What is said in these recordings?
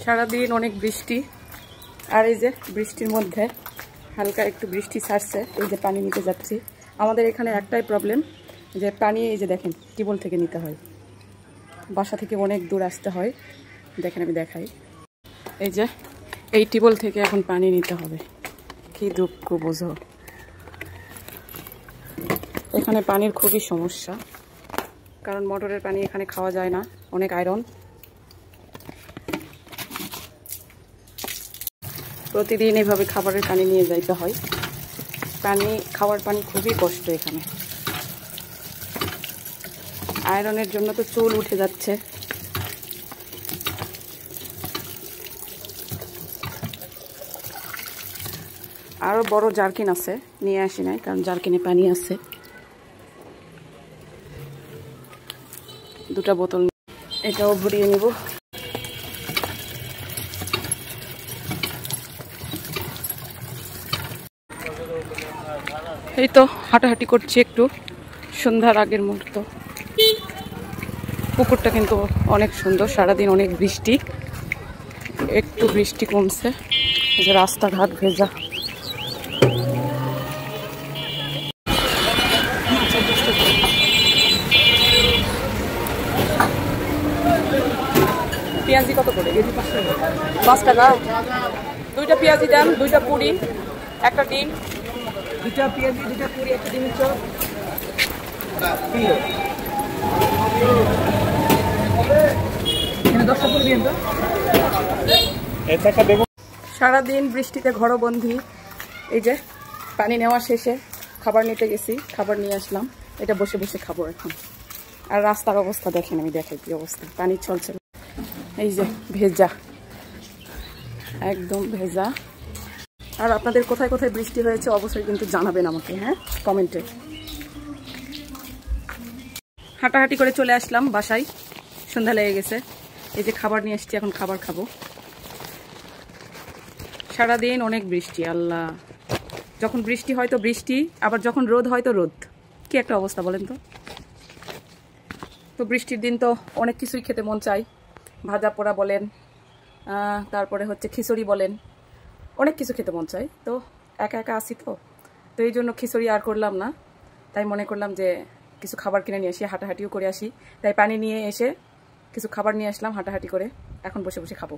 সারাদিন অনেক বৃষ্টি, আর এই যে বৃষ্টির মধ্যে হালকা একটু বৃষ্টি ছাড়ছে, এই যে পানি নিতে যাচ্ছি। আমাদের এখানে একটাই প্রবলেম যে পানি এই যে দেখেন টিউবওয়েল থেকে নিতে হয়, বাসা থেকে অনেক দূর আসতে হয়। দেখেন আমি দেখাই, এই যে এই টিউবওয়েল থেকে এখন পানি নিতে হবে। কি দুঃখ বোঝো, এখানে পানির খুবই সমস্যা, কারণ মোটরের পানি এখানে খাওয়া যায় না, অনেক আয়রন। প্রতিদিন এভাবে খাবারের পানি নিয়ে যাইতে হয়। পানি খাওয়ার পানি খুবই কষ্ট এখানে। আয়রনের জন্য তো চুল উঠে যাচ্ছে। আরও বড় জারকিন আছে, নিয়ে আসি নাই কারণ জারকিনে পানি আছে। দুটা বোতল, এটাও ভরিয়ে নিব। এই তো হাঁটাহাঁটি করছি একটু, সন্ধ্যার আগের মুহূর্ত। পুকুরটা কিন্তু অনেক সুন্দর, সারাদিন অনেক বৃষ্টি, একটু বৃষ্টি কমছে। এই যে রাস্তাঘাট ভেজা। পেঁয়াজি কত করে? 5 টাকা। 2টা পেঁয়াজি দেন, 2টা পুরি, একটা ডিম। 2টা পেঁয়াজি, 2টা পুরি, একটা ডিমের চপ। সারাদিন বৃষ্টিতে ঘরবন্দি। এই যে পানি নেওয়া শেষে খাবার নিতে গেছি, খাবার নিয়ে আসলাম। এটা বসে বসে খাবো এখন। আর রাস্তার অবস্থা দেখেন, আমি দেখাই কি অবস্থা। পানি চলছে, এই যে ভেজা, একদম ভেজা। আর আপনাদের কোথায় কোথায় বৃষ্টি হয়েছে অবশ্যই কিন্তু জানাবেন আমাকে, হ্যাঁ, কমেন্টে। হাঁটাহাঁটি করে চলে আসলাম বাসায়, সন্ধ্যা লেগে গেছে। এই যে খাবার নিয়ে এসছি, এখন খাবার খাবো। সারাদিন অনেক বৃষ্টি, আল্লাহ। যখন বৃষ্টি হয় তো বৃষ্টি, আবার যখন রোদ হয় তো রোদ। কি একটা অবস্থা বলেন তো। তো বৃষ্টির দিন তো অনেক কিছুই খেতে মন চায়। ভাজা পোড়া বলেন, তারপরে হচ্ছে খিচুড়ি বলেন, অনেক কিছু খেতে মন চায়। তো একা একা আসি, তো এই জন্য খিচুড়ি আর করলাম না। তাই মনে করলাম যে কিছু খাবার কিনে নিয়ে আসি, হাঁটাহাঁটিও করে আসি। তাই পানি নিয়ে এসে কিছু খাবার নিয়ে আসলাম, হাঁটাহাঁটি করে এখন বসে বসে খাবো।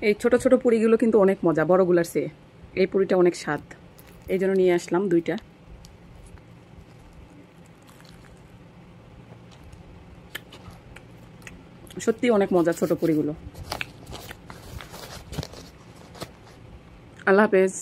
এই ছোট ছোট পুরিগুলো কিন্তু অনেক মজা, বড়গুলার চেয়ে এই পুরিটা অনেক স্বাদ, এই জন্য নিয়ে আসলাম 2টা। সত্যি অনেক মজা ছোট পুরিগুলো। আল্লাহ হাফেজ।